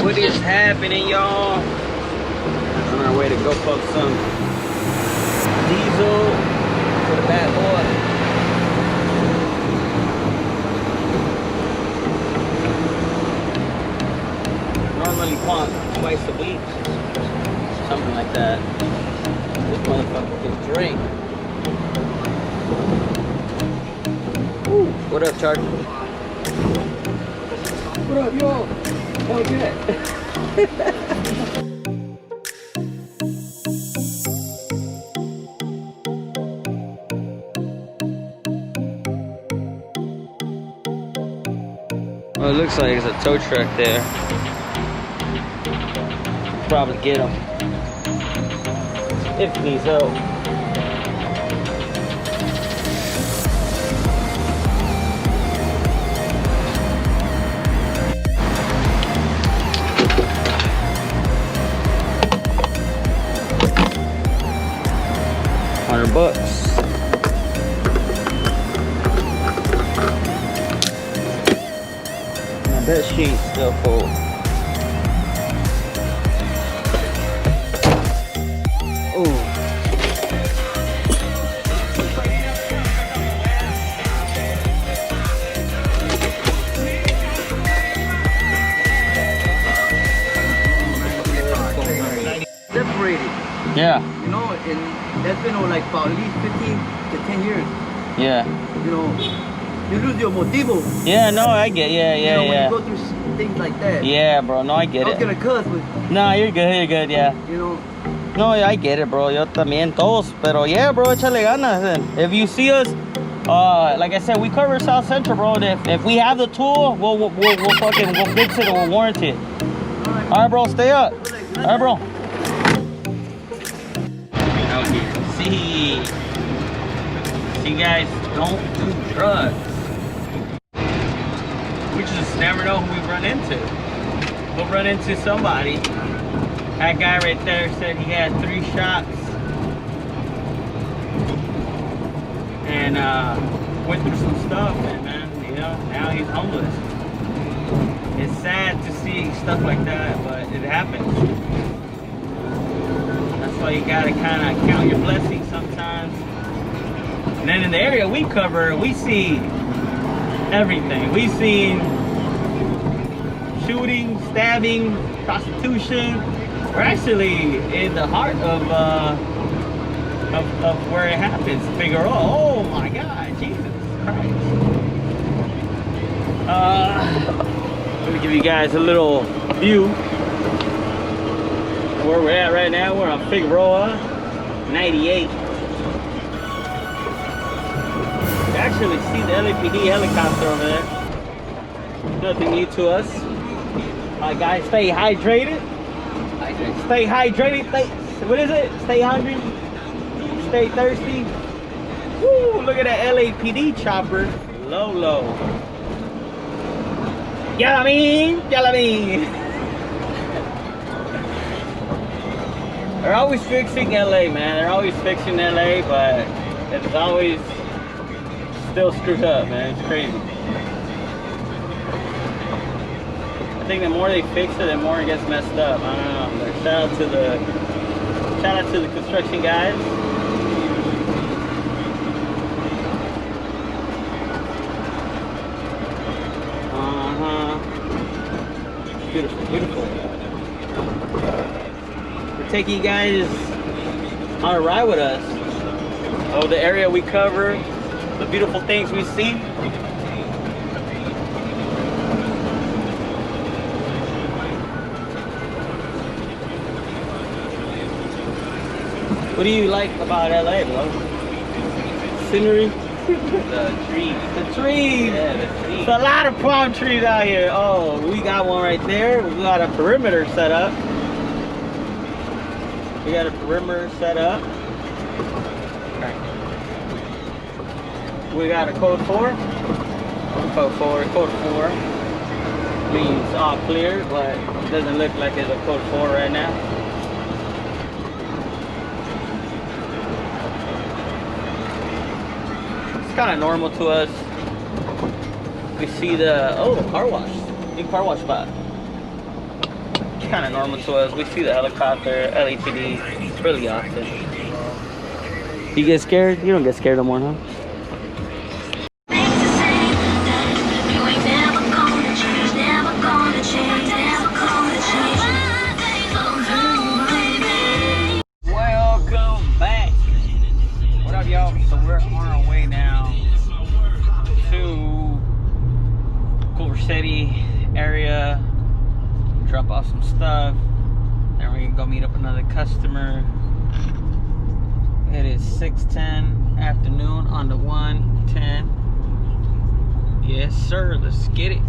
What is happening, y'all? On our way to go pump some diesel for the bad boy. Normally pump twice a week, something like that. This motherfucker can drink. Ooh, what up, Charger? What up, y'all? Oh, yeah. Well, it looks like it's a tow truck there. Probably get him if he needs help. $100. I bet she's still full. Ooh. Separated. Yeah. You know, and that's been like for at least 15 to 10 years. Yeah. You know, you lose your motivo. Yeah, no, I get, yeah, You know, when yeah. you go through things like that. Yeah, bro, no, I get I was it. gonna cuss, but No, you're good, yeah. you know. No, I get it, bro. Yo también todos, pero yeah, bro, échale ganas. And if you see us, like I said, we cover South Central, bro. And if we have the tool, we'll fix it and we'll warranty it. All right, bro, stay up. All right, bro. Out here, see, guys, don't do drugs. We just never know who we run into. We'll run into somebody. That guy right there said he had 3 shots and went through some stuff, and man, you know, now he's homeless. It's sad to see stuff like that, but it happens. That's why you gotta kind of count your blessings sometimes. And then in the area we cover, we see everything. We've seen shooting, stabbing, prostitution. We're actually in the heart of where it happens. Figueroa. Oh my God, Jesus Christ. Let me give you guys a little view where we're at right now. We're on Figueroa 98. You actually see the LAPD helicopter over there. Nothing new to us. Guys, stay hydrated. Stay hydrated. What is it? Stay hungry. Stay thirsty. Woo! Look at that LAPD chopper. Low. Y'all mean? They're always fixing LA, man. They're always fixing LA, but it's always still screwed up, man. It's crazy. I think the more they fix it, the more it gets messed up. I don't know. But shout out to the construction guys. Beautiful. We're taking you guys on a ride with us. Oh, the area we cover, the beautiful things we see. What do you like about LA, bro? Scenery? The trees. The trees! Yeah, the trees. There's a lot of palm trees out here. Oh, we got one right there. We got a perimeter set up. We got a perimeter set up. We got a code 4. Code 4 means all clear, but it doesn't look like it's a code 4 right now. It's kind of normal to us. We see the car wash. New car wash spot. Kind of normal to us. We see the helicopter, LAPD, really often. You get scared? You don't get scared no more, huh? Welcome back. What up, y'all? So we're on our way now to Culver City area. Drop off some stuff. Then we're gonna go meet up another customer. It is 6:10 afternoon on the 110. Yes, sir. Let's get it.